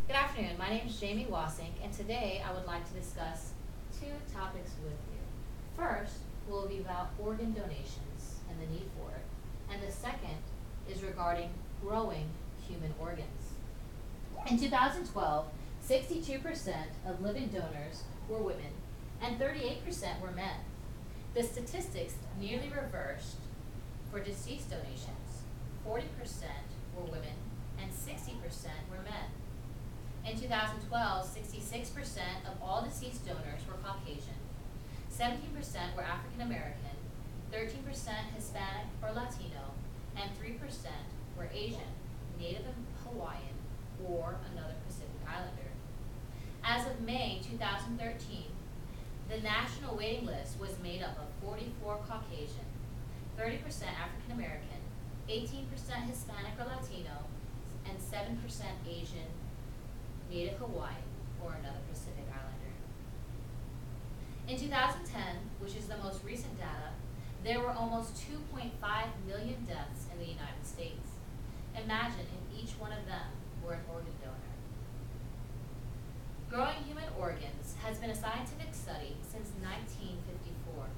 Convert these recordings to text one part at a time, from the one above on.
Good afternoon. My name is Jamie Wassink, and today I would like to discuss two topics with you. First will be about organ donations and the need for it, and the second is regarding growing human organs. In 2012, 62% of living donors were women and 38% were men. The statistics nearly reversed for deceased donations. 40% were women and 60% were men. In 2012, 66% of all deceased donors were Caucasian, 17% were African American, 13% Hispanic or Latino, and 3% were Asian, Native Hawaiian, or another Pacific Islander. As of May 2013, the national waiting list was made up of 44 Caucasian, 30% African American, 18% Hispanic or Latino, and 7% Asian, Native Hawaiian, or another Pacific Islander. In 2010, which is the most recent data, there were almost 2.5 million deaths in the United States. Imagine if each one of them were an organ donor. Growing human organs has been a scientific study since 1954.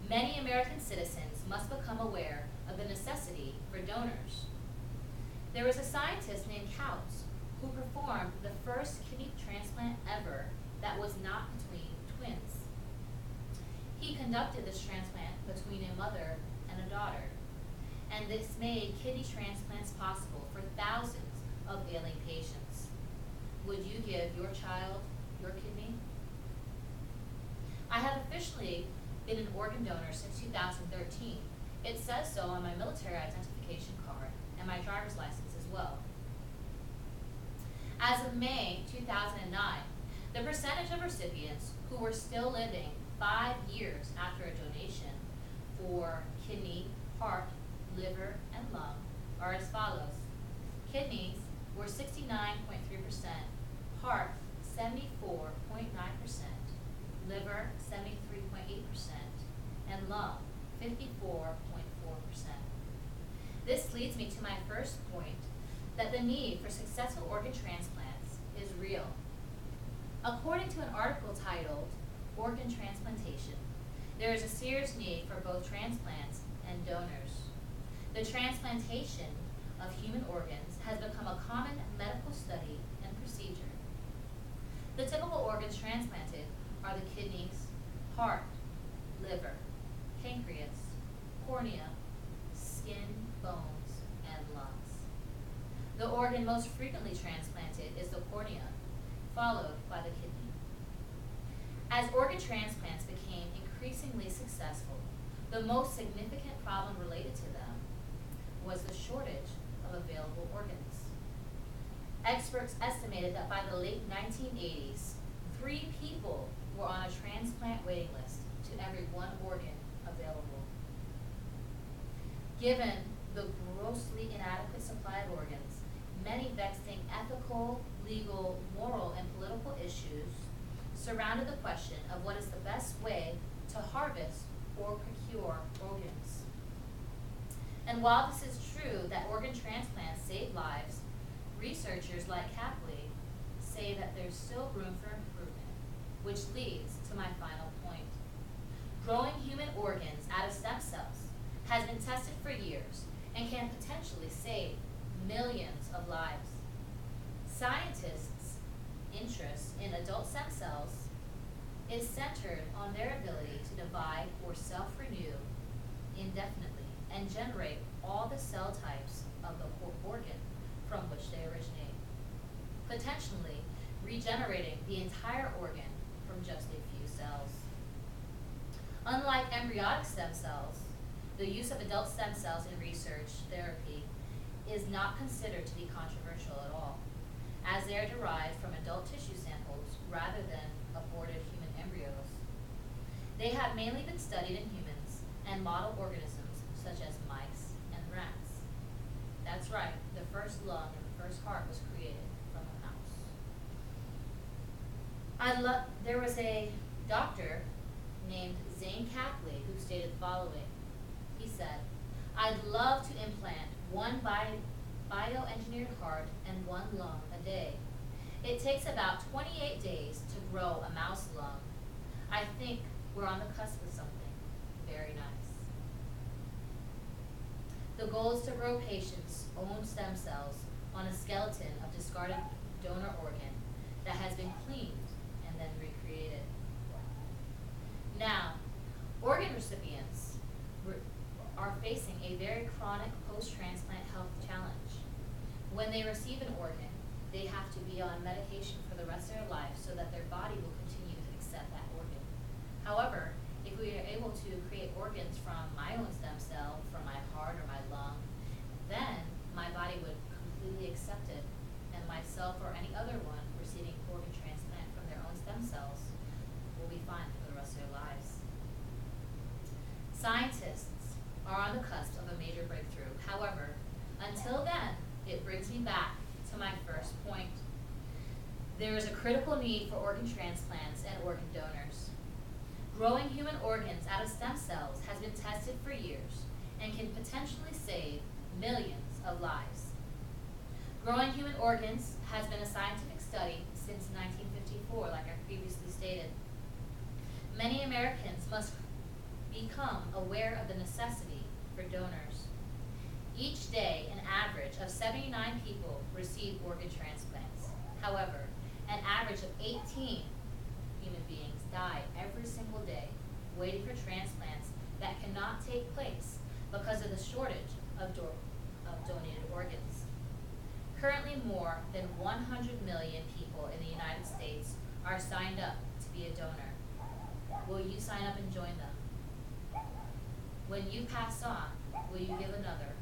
Many American citizens must become aware of the necessity for donors. There was a scientist named Couts who performed the first kidney transplant ever that was not between twins. He conducted this transplant between a mother and a daughter, and this made kidney transplants possible for thousands of ailing patients. Would you give your child your kidney? I have officially been an organ donor since 2013. It says so on my military identification card and my driver's license as well. As of May 2009, the percentage of recipients who were still living 5 years after a donation for kidney, heart, liver, and lung are as follows. Kidneys were 69.3%, heart 74.9%, liver 73.8%, and lung 54.4%. This leads me to my first point, that the need for successful organ transplants is real. According to an article titled Organ Transplantation, there is a serious need for both transplants and donors. The transplantation of human organs has become a common medical study and procedure. The typical organs transplanted are the kidneys, heart, liver, pancreas, cornea, skin, bones, and lungs. The organ most frequently transplanted is the cornea, followed by the kidney. As organ transplants became increasingly successful, the most significant problem related to them was the shortage of available organs. Experts estimated that by the late 1980s, 3 people were on a transplant waiting list to every 1 organ available. Given the grossly inadequate supply of organs, many vexing ethical, legal, moral, and political issues surrounded the question of what is the best way to harvest or procure organs. And while this is true that organ transplants save lives, researchers like Capley say that there's still room for improvement, which leads to my final point. Growing human organs out of stem cells has been tested for years and can potentially save millions of lives. Scientists' interest in adult stem cells is centered on their ability to divide or self-renew indefinitely and generate all the cell types of the organ from which they originate, potentially regenerating the entire organ from just a few cells. Unlike embryonic stem cells, the use of adult stem cells in research therapy is not considered to be controversial at all, as they are derived from adult tissue samples rather than aborted human embryos. They have mainly been studied in humans and model organisms such as mice and rats. That's right, the first lung and the first heart was created from a mouse. There was a doctor named Zane Capley who stated the following. He said, "I'd love to implant one bioengineered heart and one lung a day. It takes about 28 days to grow a mouse lung. I think we're on the cusp of something very nice. The goal is to grow patients' own stem cells on a skeleton of discarded donor organ that has been cleaned and then recreated. Now, organ recipients are facing a very chronic post-transplant health challenge. When they receive an organ, they have to be on medication for the rest of their life so that their body will continue to accept that organ. However, if we are able to create organs from my own stem cell, from my heart or my lung, then my body would completely accept it, and myself or any other one receiving organ transplant from their own stem cells will be fine for the rest of their lives. Scientists are on the cusp of a major breakthrough. However, until then, it brings me back to my first point. There is a critical need for organ transplants and organ donors. Growing human organs out of stem cells has been tested for years and can potentially save millions of lives. Growing human organs has been a scientific study since 1954, like I previously stated. Many Americans must become aware of the necessity for donors. Each day, an average of 79 people receive organ transplants. However, an average of 18 human beings die every single day waiting for transplants that cannot take place because of the shortage of donated organs. Currently, more than 100 million people in the United States are signed up to be a donor. Will you sign up and join them? When you pass on, will you give another